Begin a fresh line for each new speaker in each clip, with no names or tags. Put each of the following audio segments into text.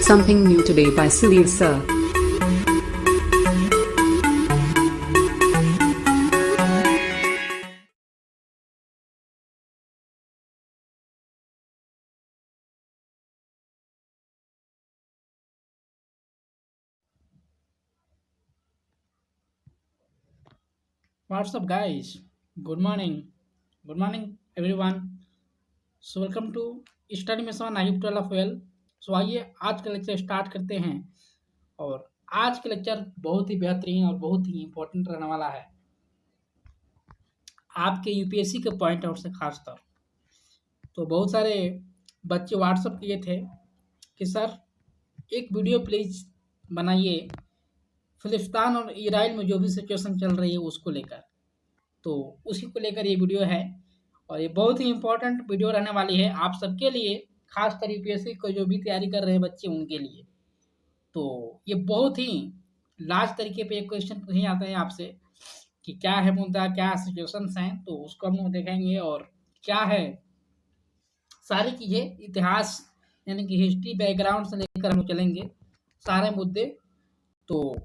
Something new today by Sunil Sir.
What's up, guys? Good morning. Good morning, everyone. So, welcome to Study Mission आई 12 सो आइए आज का lecture start करते हैं। और आज का लेक्चर बहुत ही बेहतरीन और बहुत ही इम्पोर्टेंट रहने वाला है आपके यूपीएससी के पॉइंट आउट से खासतौर। तो बहुत सारे बच्चे व्हाट्सअप किए थे कि सर एक वीडियो प्लीज बनाइए फिलिस्तान और इसराइल में जो भी सिचुएशन चल रही है उसको लेकर। तो उसी को लेकर ये वीडियो है और ये बहुत ही इम्पोर्टेंट वीडियो रहने वाली है आप सबके लिए, खासकर यूपीएससी को जो भी तैयारी कर रहे हैं बच्चे उनके लिए। तो ये बहुत ही लास्ट तरीके पे एक क्वेश्चन पूछे जाते हैं आपसे कि क्या है मुद्दा, क्या सिचुएशंस हैं, तो उसको हम लोग देखेंगे और क्या है सारी चीज़ें इतिहास यानी कि हिस्ट्री बैकग्राउंड से लेकर हम लोग चलेंगे सारे मुद्दे। तो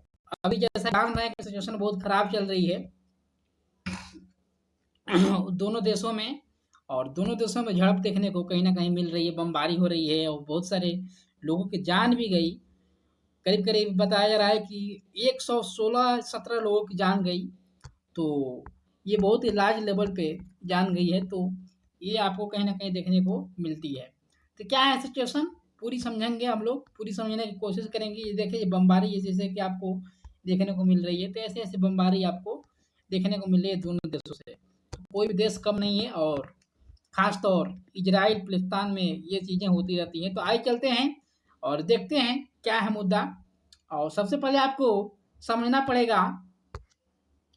अभी जैसा जान रहे हैं कि सिचुएशन बहुत खराब चल रही है दोनों देशों में, और दोनों देशों में झड़प देखने को कहीं ना कहीं मिल रही है, बमबारी हो रही है और बहुत सारे लोगों की जान भी गई। करीब करीब बताया जा रहा है कि 116-17 लोगों की जान गई। तो ये बहुत ही लार्ज लेवल पे जान गई है। तो ये आपको कहीं ना कहीं देखने को मिलती है। तो क्या है सिचुएशन पूरी समझेंगे हम लोग, पूरी समझने की कोशिश करेंगे। ये देखिए बमबारी ये जैसे कि आपको देखने को मिल रही है, तो ऐसे ऐसे बमबारी आपको देखने को मिल रही है दोनों देशों से। कोई भी देश कम नहीं है और खास तौर इजराइल फिलिस्तान में ये चीज़ें होती रहती हैं। तो आइए चलते हैं और देखते हैं क्या है मुद्दा। और सबसे पहले आपको समझना पड़ेगा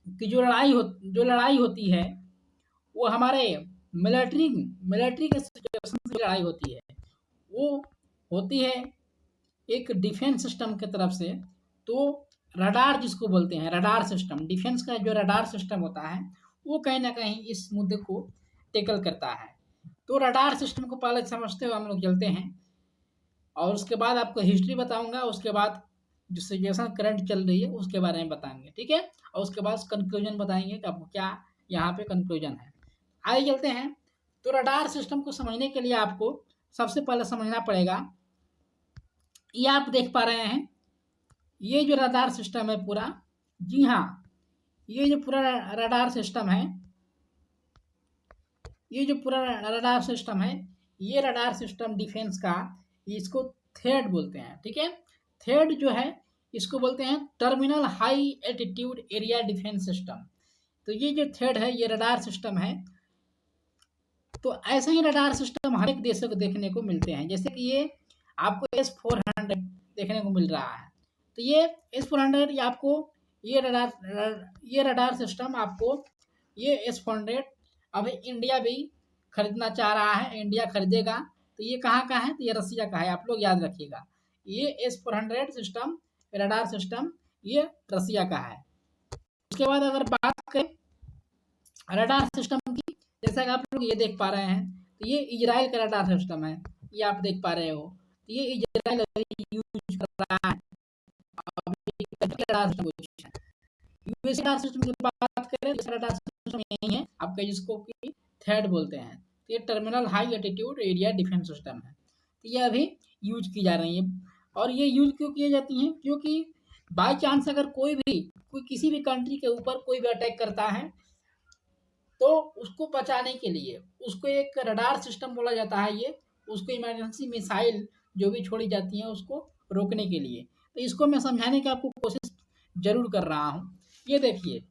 कि जो लड़ाई होती है वो हमारे मिलिट्री मिलिट्री के सिचुएशन से लड़ाई होती है। वो होती है एक डिफेंस सिस्टम की तरफ से। तो रडार जिसको बोलते हैं, रडार सिस्टम, डिफेंस का जो रडार सिस्टम होता है वो कहीं ना कहीं इस मुद्दे को टेकल करता है। तो रडार सिस्टम को पहले समझते हुए हम लोग चलते हैं और उसके बाद आपको हिस्ट्री बताऊंगा। उसके बाद जो सिचुएशन करंट चल रही है उसके बारे में बताएंगे, ठीक है। और उसके बाद कंक्लूजन बताएंगे कि आपको क्या यहाँ पे कंक्लूजन है। आगे चलते हैं। तो रडार सिस्टम को समझने के लिए आपको सबसे पहले समझना पड़ेगा, ये आप देख पा रहे हैं ये जो रडार सिस्टम है पूरा, जी हाँ, ये जो पूरा रडार सिस्टम है, ये जो पूरा रडार सिस्टम है, ये रडार सिस्टम डिफेंस का, इसको थेड बोलते हैं, ठीक है। थेड जो है इसको बोलते हैं terminal high altitude area defence system. तो ये जो थेड है ये रडार सिस्टम है। तो ऐसे ही रडार सिस्टम हर एक देशों को देखने को मिलते हैं। जैसे कि ये आपको S-400 देखने को मिल रहा है। तो ये S-400 ये आपको ये रडार सिस्टम आपको ये S-400 अभी इंडिया भी खरीदना चाह रहा है, इंडिया खरीदेगा। तो ये कहाँ का है? तो ये रसिया का है, आप लोग याद रखिएगा। ये S-400 सिस्टम, रडार सिस्टम, ये रसिया का है। उसके बाद अगर बात करें रडार सिस्टम की, जैसा कि आप लोग ये देख पा रहे हैं, तो ये इजराइल का रडार सिस्टम है, ये आप देख पा रहे हो। तो ये इजराइल अभी यूज कर रहा है radar system. US radar system की बात करें तो रडार सिस्टम यही है आपका, जिसको कि थेड बोलते हैं। तो ये terminal high altitude area defence system है। तो ये अभी यूज की जा रही है। और ये यूज क्यों की जाती हैं? क्योंकि बाई चांस अगर कोई किसी भी कंट्री के ऊपर कोई भी अटैक करता है तो उसको बचाने के लिए उसको एक रडार सिस्टम बोला जाता है। ये उसको इमरजेंसी मिसाइल जो भी छोड़ी जाती हैं उसको रोकने के लिए। तो इसको मैं समझाने की आपको कोशिश जरूर कर रहा हूँ। ये देखिए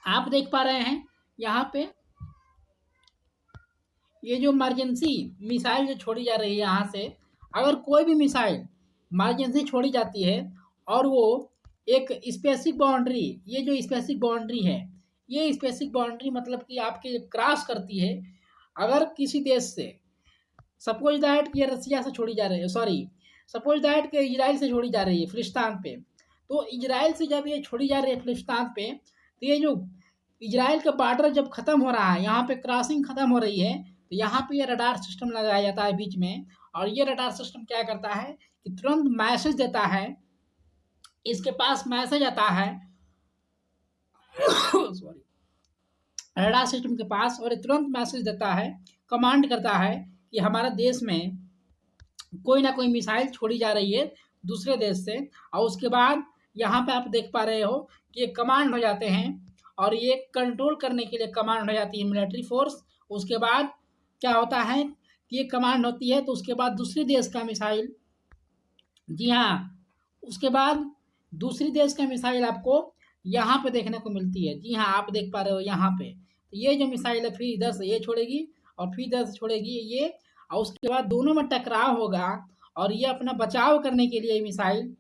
आप देख पा रहे हैं यहाँ पे ये जो इमरजेंसी मिसाइल जो छोड़ी जा रही है, यहाँ से अगर कोई भी मिसाइल इमरजेंसी छोड़ी जाती है और वो एक स्पेसिफिक बाउंड्री, ये जो स्पेसिफिक बाउंड्री है, ये स्पेसिफिक बाउंड्री मतलब कि आपके क्रॉस करती है अगर किसी देश से, सपोज दैट कि ये रसिया से छोड़ी जा रही है, सॉरी सपोज दैट कि इजराइल से छोड़ी जा रही है फिलिस्तान पे। तो इजराइल से जब ये छोड़ी जा रही है फिलिस्तान पे, तो ये जो इजराइल का बॉर्डर जब खत्म हो रहा है, यहाँ पे क्रॉसिंग खत्म हो रही है, तो यहाँ पे ये रडार सिस्टम लगाया जाता है बीच में, और ये रडार सिस्टम क्या करता है कि तुरंत मैसेज देता है, इसके पास मैसेज आता है सॉरी, रडार सिस्टम के पास, और ये तुरंत मैसेज देता है, कमांड करता है कि हमारा देश में कोई ना कोई मिसाइल छोड़ी जा रही है दूसरे देश से। और उसके बाद यहाँ पे आप देख पा रहे हो कि ये कमांड हो जाते हैं, और ये कंट्रोल करने के लिए कमांड हो जाती है मिलिट्री फोर्स। उसके बाद क्या होता है कि ये कमांड होती है, तो उसके बाद दूसरे देश का मिसाइल, जी हाँ, उसके बाद दूसरी देश का मिसाइल आपको यहाँ पे देखने को मिलती है। जी हाँ, आप देख पा रहे हो यहाँ पे, तो ये जो मिसाइल है फिर इधर से ये छोड़ेगी और फिर इधर से छोड़ेगी ये, और उसके बाद दोनों में टकराव होगा, और ये अपना बचाव करने के लिए मिसाइल,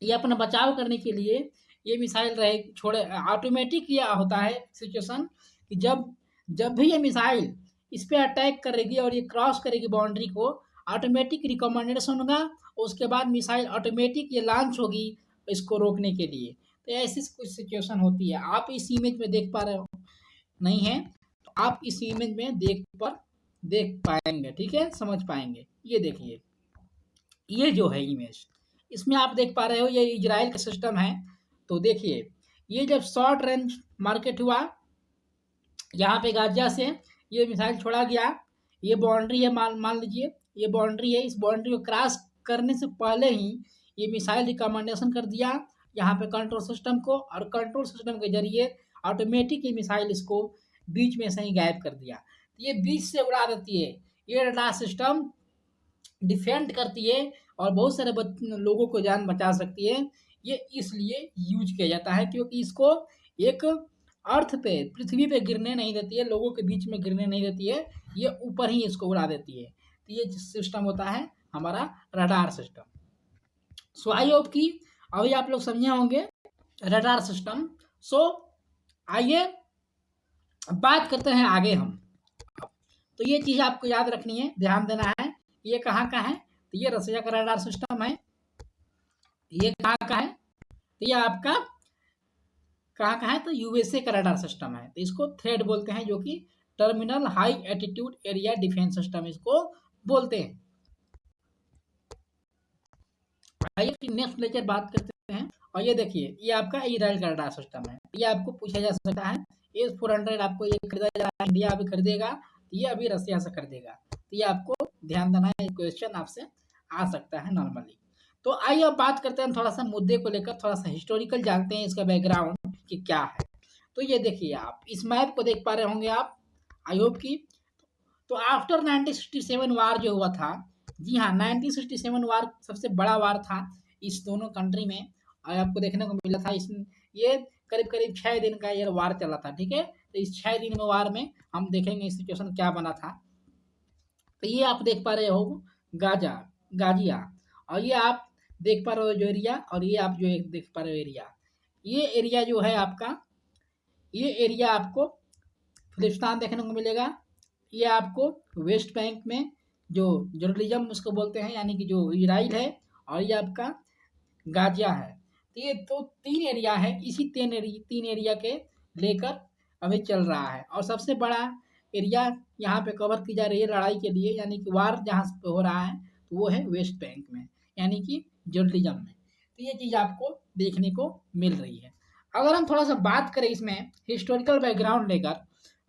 ये अपना बचाव करने के लिए ये मिसाइल रहे छोड़े। ऑटोमेटिक ये होता है सिचुएशन कि जब जब भी ये मिसाइल इस पे अटैक करेगी और ये क्रॉस करेगी बाउंड्री को, ऑटोमेटिक रिकमेंडेशन होगा, उसके बाद मिसाइल ऑटोमेटिक ये लॉन्च होगी इसको रोकने के लिए। तो ऐसी कुछ सिचुएशन होती है। आप इस इमेज में देख पा रहे हो नहीं है, तो आप इस इमेज में देख पाएंगे, ठीक है, समझ पाएंगे। ये देखिए, ये जो है इमेज, इसमें आप देख पा रहे हो ये इजराइल का सिस्टम है। तो देखिए, ये जब शॉर्ट रेंज मार्केट हुआ, यहाँ पे गाजिया से ये मिसाइल छोड़ा गया, ये बाउंड्री है, मान मान लीजिए ये बाउंड्री है, इस बाउंड्री को क्रॉस करने से पहले ही ये मिसाइल रिकमेंडेशन कर दिया यहाँ पे कंट्रोल सिस्टम को, और कंट्रोल सिस्टम के जरिए ऑटोमेटिक ये मिसाइल इसको बीच में से ही गायब कर दिया। तो ये बीच से उड़ा देती है, ये रडार सिस्टम डिफेंड करती है और बहुत सारे लोगों को जान बचा सकती है। ये इसलिए यूज किया जाता है क्योंकि इसको एक अर्थ पे, पृथ्वी पे गिरने नहीं देती है, लोगों के बीच में गिरने नहीं देती है, ये ऊपर ही इसको उड़ा देती है। तो ये सिस्टम होता है हमारा radar system. So I hope कि अभी आप लोग समझे होंगे रडार सिस्टम। सो आइए बात करते हैं आगे हम। तो ये चीज़ आपको याद रखनी है, ध्यान देना है। ये कहाँ का है? तो ये रसिया का रडार सिस्टम है। ये कहाँ का है? तो ये आपका कहाँ का है? तो यूएसए का रडार सिस्टम है। तो इसको थ्रेड बोलते हैं, जो कि terminal high attitude area defence system इसको बोलते हैं। आइए नेक्स्ट लेक्चर बात करते हैं। और ये देखिए, ये आपका इजराइल का रडार सिस्टम है। ये आपको पूछा जा सकता है, S-400 आपको ये खरीदा जा रहा है, इंडिया अभी खरीदेगा, ये अभी रसिया से खरीदेगा। तो ये आपको ध्यान देना है, क्वेश्चन आपसे आ सकता है नॉर्मली। तो आइए अब बात करते हैं थोड़ा सा मुद्दे को लेकर, थोड़ा सा हिस्टोरिकल जानते हैं इसका बैकग्राउंड कि क्या है। तो ये देखिए, आप इस मैप को देख पा रहे होंगे आप, आई होप की। तो आफ्टर 1967 वार जो हुआ था, जी हाँ, 1967 वार सबसे बड़ा वार था इस दोनों कंट्री में, और आपको देखने को मिला था इसमें ये करीब करीब 6 दिन का ये वार चला था, ठीक है। तो इस 6 दिन में वार में हम देखेंगे सिचुएशन क्या बना था। तो ये आप देख पा रहे हो गाजिया, और ये आप देख पा रहे हो जो एरिया, और ये आप जो देख पा रहे हो एरिया, ये एरिया जो है आपका, ये एरिया आपको फिलिस्तीन देखने को मिलेगा। ये आपको वेस्ट बैंक में जो जर्नलिज्म उसको बोलते हैं, यानी कि जो इजराइल है, और ये आपका गाजिया है। तो ये तो 3 एरिया है, इसी 3 एरिया के लेकर अभी चल रहा है। और सबसे बड़ा एरिया यहाँ पे कवर की जा रही है लड़ाई के लिए, यानी कि वार जहाँ पे हो रहा है, तो वो है वेस्ट बैंक में, यानी कि जर्नलिज्म में। तो ये चीज़ आपको देखने को मिल रही है। अगर हम थोड़ा सा बात करें इसमें हिस्टोरिकल बैकग्राउंड लेकर,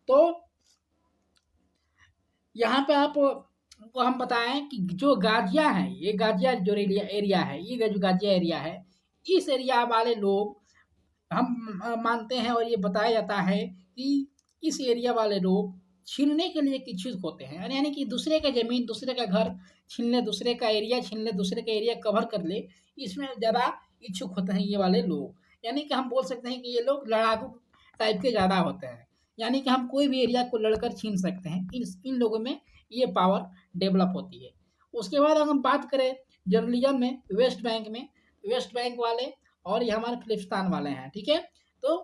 तो यहाँ पे आप को हम बताएं कि जो गाजिया है, ये गाजिया जो एरिया है, ये जो गाजिया एरिया है, इस एरिया वाले लोग हम मानते हैं, और ये बताया जाता है कि इस एरिया वाले लोग छीनने के लिए इच्छुक होते हैं, यानी कि दूसरे का ज़मीन, दूसरे का घर छीन ले, दूसरे का एरिया छीन ले, दूसरे का एरिया कवर कर ले, इसमें ज़्यादा इच्छुक होते हैं ये वाले लोग। यानी कि हम बोल सकते हैं कि ये लोग लड़ाकू टाइप के ज़्यादा होते हैं, यानी कि हम कोई भी एरिया को लड़कर छीन सकते हैं, इन लोगों में ये पावर डेवलप होती है। उसके बाद अगर हम बात करें जर्नलिज्म में, वेस्ट बैंक वाले, और ये हमारे फिलिस्तीन वाले हैं, ठीक है। तो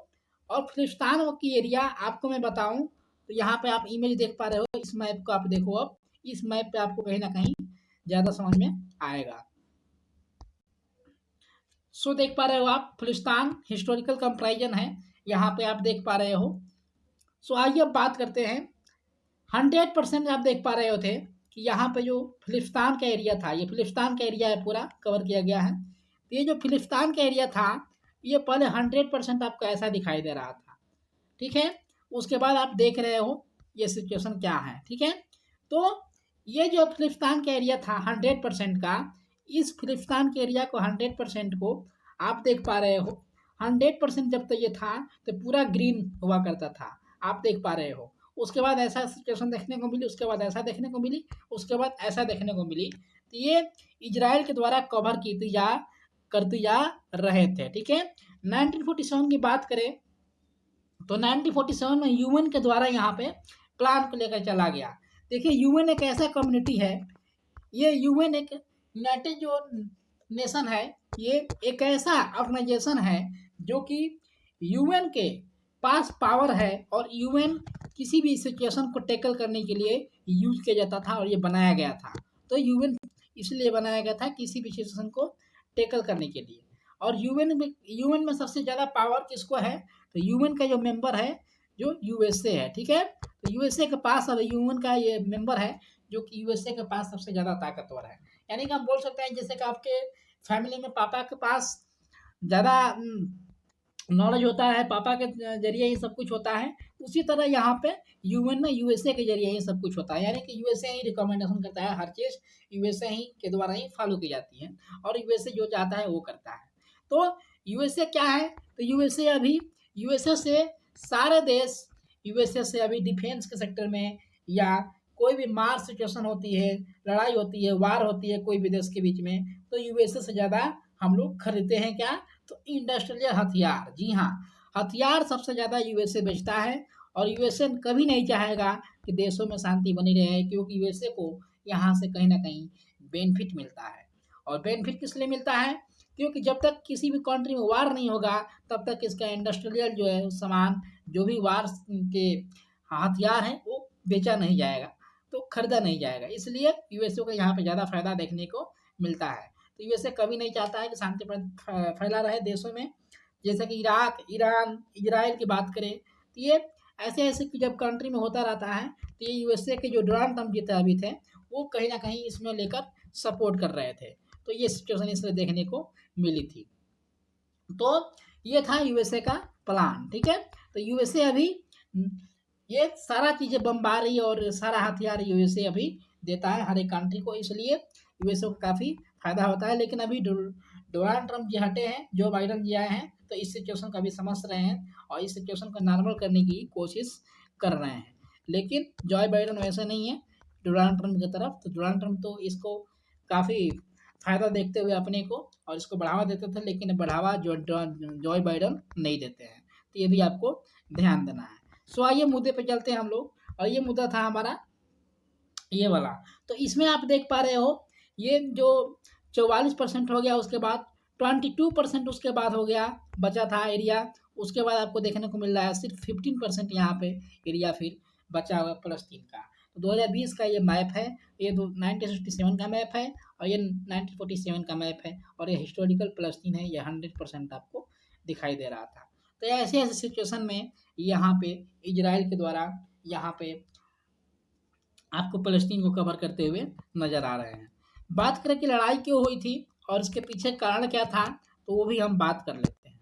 और फिलिस्तीन की एरिया आपको मैं बताऊं, तो यहाँ पे आप इमेज देख पा रहे हो, इस मैप को आप देखो, अब इस मैप पे आपको कहीं ना कहीं ज़्यादा समझ में आएगा। सो देख पा रहे हो आप, फिलिस्तीन हिस्टोरिकल कंपैरिजन है, यहाँ पे आप देख पा रहे हो। सो आइए अब बात करते हैं 100% आप देख पा रहे होते कि यहाँ पे जो फिलिस्तीन का एरिया था, ये फिलिस्तीन का एरिया है, पूरा कवर किया गया है। तो ये जो फिलिस्तीन का एरिया था, ये पहले 100% आपको ऐसा दिखाई दे रहा था, ठीक है। उसके बाद आप देख रहे हो ये सिचुएशन क्या है, ठीक है। तो ये जो फिलिस्तीन का एरिया था 100% का, इस फिलिस्तीन के एरिया को 100% को आप देख पा रहे हो। 100% जब तक ये था तो पूरा ग्रीन हुआ करता था, आप देख पा रहे हो। उसके बाद ऐसा सिचुएशन देखने को मिली, उसके बाद ऐसा देखने को मिली, उसके बाद ऐसा देखने को मिली। तो ये इजराइल के द्वारा कवर की जा करती जा रहे थे, ठीक है। 1947 की बात करें तो 1947 में यूएन के द्वारा यहाँ पे प्लान को लेकर चला गया। देखिए यूएन एक ऐसा कम्युनिटी है, ये यूएन एक यूनाइटेड जो नेशन है, ये एक ऐसा ऑर्गेनाइजेशन है जो कि यूएन के पास पावर है और यूएन किसी भी सिचुएशन को टैकल करने के लिए यूज किया जाता था और ये बनाया गया था। तो यूएन इसलिए बनाया गया था किसी भी सिचुएशन को टैकल करने के लिए। और यूएन में सबसे ज़्यादा पावर किसको है, तो यूएन का जो मेंबर है जो यूएसए है, ठीक है। तो यूएसए के पास अब यूएन का ये मेंबर है जो कि यूएसए के पास सबसे ज़्यादा ताकतवर है। यानी कि हम बोल सकते हैं जैसे कि आपके फैमिली में पापा के पास ज़्यादा नॉलेज होता है, पापा के जरिए ही सब कुछ होता है, उसी तरह यहाँ पे यूएन में यूएसए के जरिए ही सब कुछ होता है। यानी कि यूएसए ही रिकमेंडेशन करता है, हर चीज़ यूएसए ही के द्वारा ही फॉलो की जाती है और यूएसए जो चाहता है वो करता है। तो यूएसए क्या है, तो यूएसए अभी यूएसए से सारे देश यूएसए से अभी डिफेंस के सेक्टर में या कोई भी मार सिचुएशन होती है, लड़ाई होती है, वार होती है कोई भी देश के बीच में, तो यूएसए से ज़्यादा हम लोग खरीदते हैं क्या, तो इंडस्ट्रियल हथियार। जी हाँ, हथियार सबसे ज़्यादा यूएसए बेचता है और यूएसए कभी नहीं चाहेगा कि देशों में शांति बनी रहे, क्योंकि यूएसए को यहाँ से कहीं ना कहीं बेनिफिट मिलता है। और बेनिफिट किस लिए मिलता है, क्योंकि जब तक किसी भी कंट्री में वार नहीं होगा तब तक इसका इंडस्ट्रियल जो है सामान, जो भी वार के हथियार हैं वो बेचा नहीं जाएगा, तो खरीदा नहीं जाएगा। इसलिए यूएसए को यहाँ पे ज़्यादा फायदा देखने को मिलता है। तो यूएसए कभी नहीं चाहता है कि शांति फैला रहे देशों में। जैसे कि इराक, ईरान, इजराइल की बात करें तो ये ऐसे ऐसे कि जब कंट्री में होता रहता है तो ये यूएसए के जो डोनाल्ड ट्रम्प जीते अभी थे वो कहीं ना कहीं इसमें लेकर सपोर्ट कर रहे थे। तो ये सिचुएशन इसलिए देखने को मिली थी। तो ये था यूएसए का प्लान, ठीक है। तो यूएसए अभी ये सारा चीज़ें बम्बार रही है और सारा हथियार यूएसए अभी देता है हर एक कंट्री को, इसलिए यूएसए को काफ़ी फायदा होता है। लेकिन अभी डोनाल्ड ट्रम्प जी हटे हैं, जो बाइडन जी आए हैं, तो इस सिचुएशन को अभी समझ रहे हैं और इस सिचुएशन को नॉर्मल करने की कोशिश कर रहे हैं। लेकिन जॉय बाइडन वैसे नहीं है डोनाल्ड ट्रम्प की तरफ। तो डोनाल्ड ट्रम्प तो इसको काफ़ी फ़ायदा देखते हुए अपने को और इसको बढ़ावा देते थे, लेकिन बढ़ावा जॉय बाइडन नहीं देते हैं। तो ये भी आपको ध्यान देना है। सो आइए मुद्दे पे चलते हैं हम लोग, और ये मुद्दा था हमारा ये वाला। तो इसमें आप देख पा रहे हो ये जो 44% हो गया, उसके बाद 22% उसके बाद हो गया बचा था एरिया। उसके बाद आपको देखने को मिल रहा है सिर्फ 15% यहाँ पे एरिया फिर बचा हुआ फ़लस्तीन का। तो 2020 का ये मैप है, ये 1967 का मैप है और ये 1947 का मैप है, और ये हिस्टोरिकल फ़लस्तीन है, ये 100% आपको दिखाई दे रहा था। तो ऐसे ऐसे सिचुएशन में यहाँ पे इजराइल के द्वारा यहाँ पे आपको फ़लस्तीन को कवर करते हुए नज़र आ रहे हैं। बात करें कि लड़ाई क्यों हुई थी और इसके पीछे कारण क्या था, तो वो भी हम बात कर लेते हैं।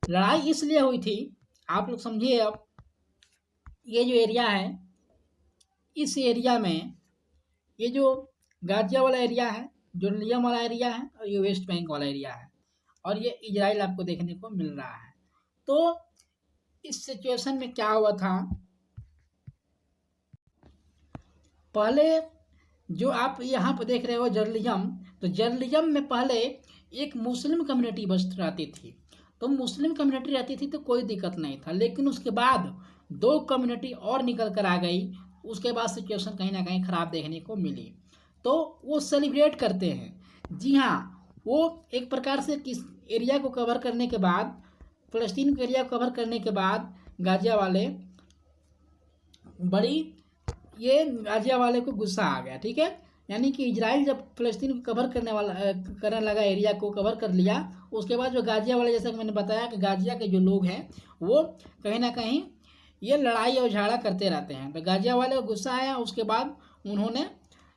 लड़ाई इसलिए हुई थी, आप लोग समझिए। अब ये जो एरिया है, इस एरिया में ये जो गाजिया वाला एरिया है, जेरुसलम वाला एरिया है, और ये वेस्ट बैंक वाला एरिया है, और ये इजराइल आपको देखने को मिल रहा है। तो इस सिचुएशन में क्या हुआ था, पहले जो आप यहाँ पर देख रहे हो जर्नलिज्म, तो जर्नलिज्म में पहले एक मुस्लिम कम्युनिटी बस रहती थी। तो मुस्लिम कम्युनिटी रहती थी तो कोई दिक्कत नहीं था, लेकिन उसके बाद 2 कम्युनिटी और निकल कर आ गई। उसके बाद सिचुएशन कहीं ना कहीं ख़राब देखने को मिली। तो वो सेलिब्रेट करते हैं। जी हाँ, वो एक प्रकार से किस एरिया को कवर करने के बाद, फ़लस्तीन के एरिया को कवर करने के बाद गाजिया वाले बड़ी ये गाजिया वाले को गुस्सा आ गया, ठीक है। यानी कि इजराइल जब फ़लस्तीन को कवर करने लगा, एरिया को कवर कर लिया, उसके बाद जो गाजिया वाले, जैसा कि मैंने बताया कि गाजिया के जो लोग हैं वो कहीं ना कहीं ये लड़ाई और झगड़ा करते रहते हैं। तो गाजिया वाले को गुस्सा आया, उसके बाद उन्होंने,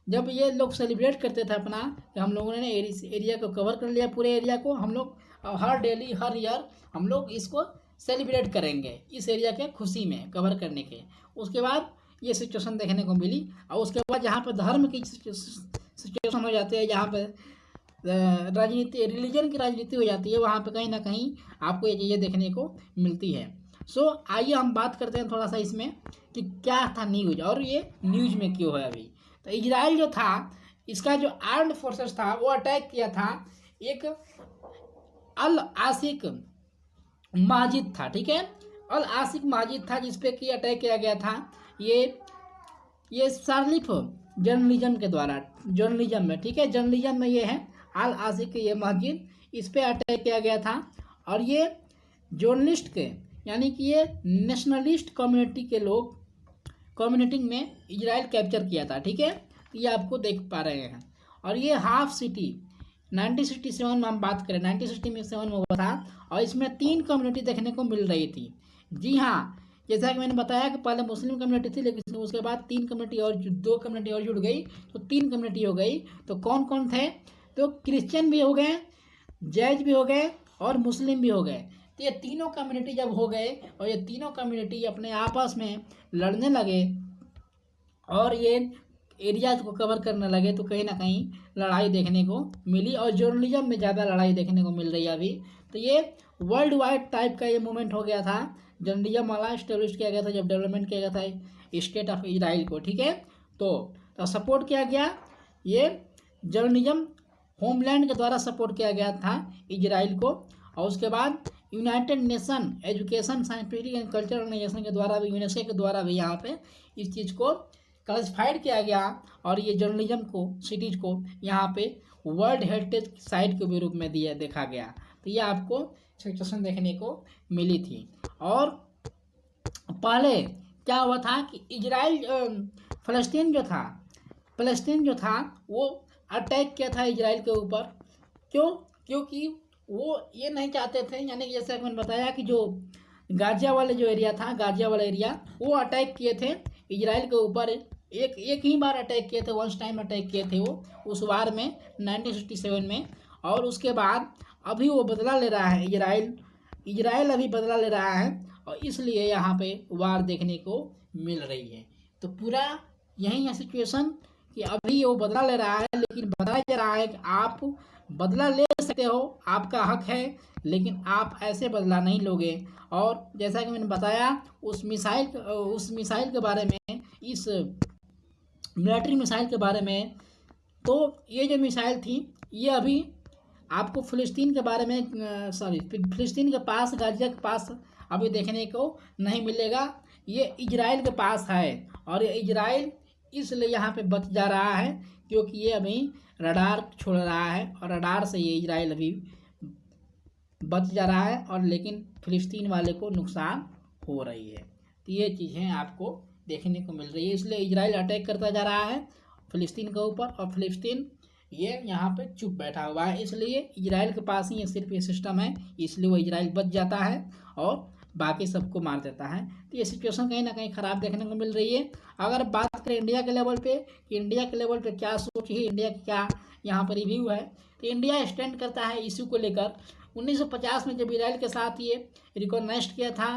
जब ये लोग सेलिब्रेट करते थे अपना कि हम लोगों ने एरिया को कवर कर लिया, पूरे एरिया को हम लोग हर डेली हर ईयर हम लोग इसको सेलिब्रेट करेंगे इस एरिया के खुशी में कवर करने के। उसके बाद ये सिचुएशन देखने को मिली। और उसके बाद जहाँ पर धर्म की सिचुएशन हो जाती है, जहाँ पर राजनीति रिलीजन की राजनीति हो जाती है, वहाँ पे कहीं ना कहीं आपको ये चीज़ें देखने को मिलती है। सो आइए हम बात करते हैं थोड़ा सा इसमें कि क्या था न्यूज और ये न्यूज में क्यों है अभी। तो इजराइल जो था, इसका जो आर्म्ड फोर्सेस था वो अटैक किया था एक अल आसिक मस्जिद था, ठीक है। अल आसिक मस्जिद था जिसपे कि अटैक किया गया था। ये शार्लिफ जर्नलिज्म के द्वारा, जर्नलिज्म में, ठीक है, जर्नलिज्म में ये है अल आसिक ये मस्जिद, इस पे अटैक किया गया था। और ये जर्नलिस्ट के यानी कि ये नेशनलिस्ट कम्युनिटी के लोग कम्युनिटी में इजराइल कैप्चर किया था, ठीक है। ये आपको देख पा रहे हैं। और ये हाफ सिटी 1967 में हम बात करें, 1967 में हुआ था। और इसमें 3 कम्युनिटी देखने को मिल रही थी। जी हाँ, जैसा कि मैंने बताया कि पहले मुस्लिम कम्युनिटी थी, लेकिन उसके बाद 3 कम्युनिटी और 2 कम्युनिटी और जुड़ गई, तो 3 कम्युनिटी हो गई। तो कौन कौन थे? तो क्रिश्चियन भी हो गए, जैज भी हो गए और मुस्लिम भी हो गए। तो ये तीनों कम्युनिटी जब हो गए और ये तीनों कम्युनिटी अपने आपस में लड़ने लगे और ये एरियाज को कवर करने लगे, तो कहीं ना कहीं लड़ाई देखने को मिली। और जर्नलिज्म में ज़्यादा लड़ाई देखने को मिल रही है अभी। तो ये वर्ल्ड वाइड टाइप का ये मूवमेंट हो गया था। जर्नलिज्म वाला इस्टेब्लिश किया गया था जब डेवलपमेंट किया गया था स्टेट ऑफ इजराइल को, ठीक है। तो सपोर्ट किया गया, ये जर्नलिज्म होमलैंड के द्वारा सपोर्ट किया गया था इजराइल को। और उसके बाद United Nation education scientific and cultural organisation के द्वारा भी, यूनेस्को के द्वारा भी यहाँ पे इस चीज़ को क्लासिफाइड किया गया। और ये जर्नलिज्म को, सिटीज़ को यहाँ पे वर्ल्ड हेरिटेज साइट के रूप में देखा गया। तो ये आपको सिचुएशन देखने को मिली थी। और पहले क्या हुआ था कि इजराइल फ़लस्तीन जो था वो अटैक किया था इजराइल के ऊपर। क्यों? क्योंकि वो ये नहीं चाहते थे, यानी कि जैसे मैंने बताया कि जो गाजिया वाले जो एरिया था, गाजिया वाला एरिया, वो अटैक किए थे इजराइल के ऊपर। एक ही बार अटैक किए थे, वंस टाइम अटैक किए थे वो उस वार में 1967 में। और उसके बाद अभी वो बदला ले रहा है, इजराइल अभी बदला ले रहा है। और इसलिए यहाँ पे वार देखने को मिल रही है। तो पूरा यही है सिचुएशन कि अभी वो बदला ले रहा है, लेकिन बताया जा रहा है कि आप बदला ले सकते हो, आपका हक है, लेकिन आप ऐसे बदला नहीं लोगे। और जैसा कि मैंने बताया उस मिसाइल के बारे में, इस मिलिट्री मिसाइल के बारे में, तो ये जो मिसाइल थी ये अभी आपको फ़िलिस्तीन के बारे में, फ़िलिस्तीन के पास, गाजिया के पास अभी देखने को नहीं मिलेगा। ये इजराइल के पास है। और ये इजराइल इसलिए यहाँ पे बच जा रहा है क्योंकि ये अभी रडार छोड़ रहा है और रडार से ये इजराइल अभी बच जा रहा है। और लेकिन फ़िलिस्तीन वाले को नुकसान हो रही है। तो ये चीज़ें आपको देखने को मिल रही है। इसलिए इजराइल अटैक करता जा रहा है फ़िलिस्तीन के ऊपर, और फ़िलिस्तीन ये यहाँ पे चुप बैठा हुआ है। इसलिए इजराइल के पास ही ये सिर्फ ये सिस्टम है, इसलिए वो इजराइल बच जाता है और बाकी सबको मार देता है। तो ये सिचुएशन कहीं ना कहीं ख़राब देखने को मिल रही है। अगर बात करें इंडिया के लेवल पे कि इंडिया के लेवल पे क्या सोच है, इंडिया की क्या यहाँ पर रिव्यू है, तो इंडिया स्टैंड करता है इशू को लेकर। 1950 में जब इजराइल के साथ ये रिकॉग्नाइज्ड किया था,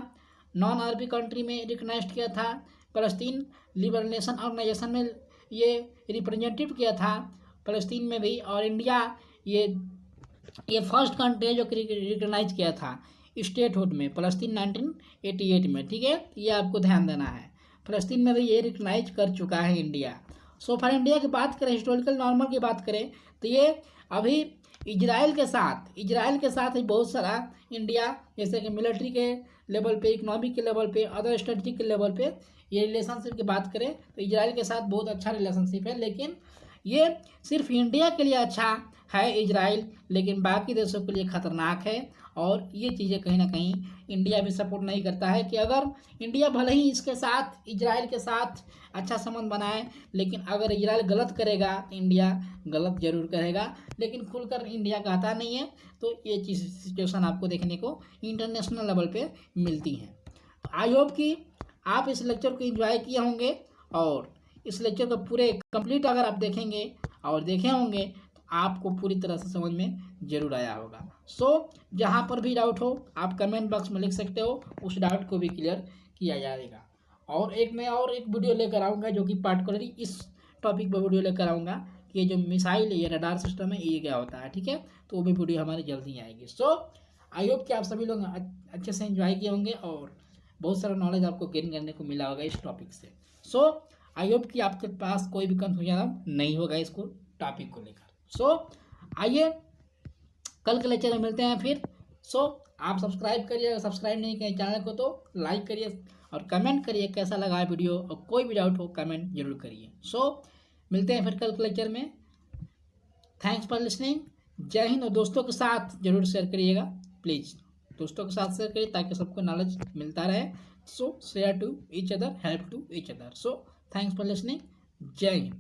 नॉन अरबी कंट्री में रिकॉग्नाइज्ड किया था, फ़लस्तीन लिबरेशन ऑर्गेनाइजेशन में ये रिप्रेजेंटेटिव किया था फ़लस्तीन में भी। और इंडिया ये फर्स्ट कंट्री है जो रिकॉग्नाइज किया था स्टेटहुड में फ़लस्तीन 1988 में, ठीक है। ये आपको ध्यान देना है, फ़लस्तीन में भी ये रिकॉग्नाइज कर चुका है इंडिया। सो फॉर इंडिया की बात करें, हिस्टोरिकल नॉर्मल की बात करें, तो ये अभी इजराइल के साथ ही बहुत सारा इंडिया, जैसे कि मिलिट्री के लेवल पे, इकोनॉमिक के लेवल पे, अदर स्ट्रेटजिक के लेवल पे ये रिलेशनशिप की बात करें तो इजराइल के साथ बहुत अच्छा रिलेशनशिप है। लेकिन ये सिर्फ इंडिया के लिए अच्छा है इजराइल, लेकिन बाकी देशों के लिए ख़तरनाक है। और ये चीज़ें कहीं ना कहीं इंडिया भी सपोर्ट नहीं करता है कि अगर इंडिया भले ही इसके साथ, इजराइल के साथ अच्छा संबंध बनाए, लेकिन अगर इजराइल गलत करेगा तो इंडिया गलत जरूर करेगा, लेकिन खुलकर इंडिया कहता नहीं है। तो ये चीज़ सिचुएशन आपको देखने को इंटरनेशनल लेवल पे मिलती है। आई होप कि आप इस लेक्चर को एंजॉय किए होंगे और इस लेक्चर को पूरे कंप्लीट अगर आप देखेंगे और देखे होंगे तो आपको पूरी तरह से समझ में जरूर आया होगा। जहाँ पर भी डाउट हो आप कमेंट बॉक्स में लिख सकते हो, उस डाउट को भी क्लियर किया जाएगा। और मैं एक वीडियो लेकर आऊँगा जो कि पार्टिकुलरली इस टॉपिक पर वीडियो लेकर आऊँगा कि ये जो मिसाइल ये रडार सिस्टम है ये क्या होता है, ठीक है। तो वो भी वीडियो हमारी जल्दी आएगी। आई होप कि आप सभी लोग अच्छे से एंजॉय किए होंगे और बहुत सारा नॉलेज आपको गेन करने को मिला होगा इस टॉपिक से। आई होप कि आपके पास कोई भी कंफ्यूजन नहीं होगा इसको टॉपिक को लेकर। आइए कल के लेक्चर में मिलते हैं फिर। आप सब्सक्राइब करिए, अगर सब्सक्राइब नहीं किए चैनल को तो लाइक करिए और कमेंट करिए कैसा लगा है वीडियो, और कोई भी डाउट हो कमेंट जरूर करिए। मिलते हैं फिर कल के लेक्चर में। Thanks for listening. जय हिंद। और दोस्तों के साथ जरूर शेयर करिएगा, प्लीज़ दोस्तों के साथ शेयर करिए ताकि सबको नॉलेज मिलता रहे। Share to each other, help to each other. Thanks for listening. जय हिंद।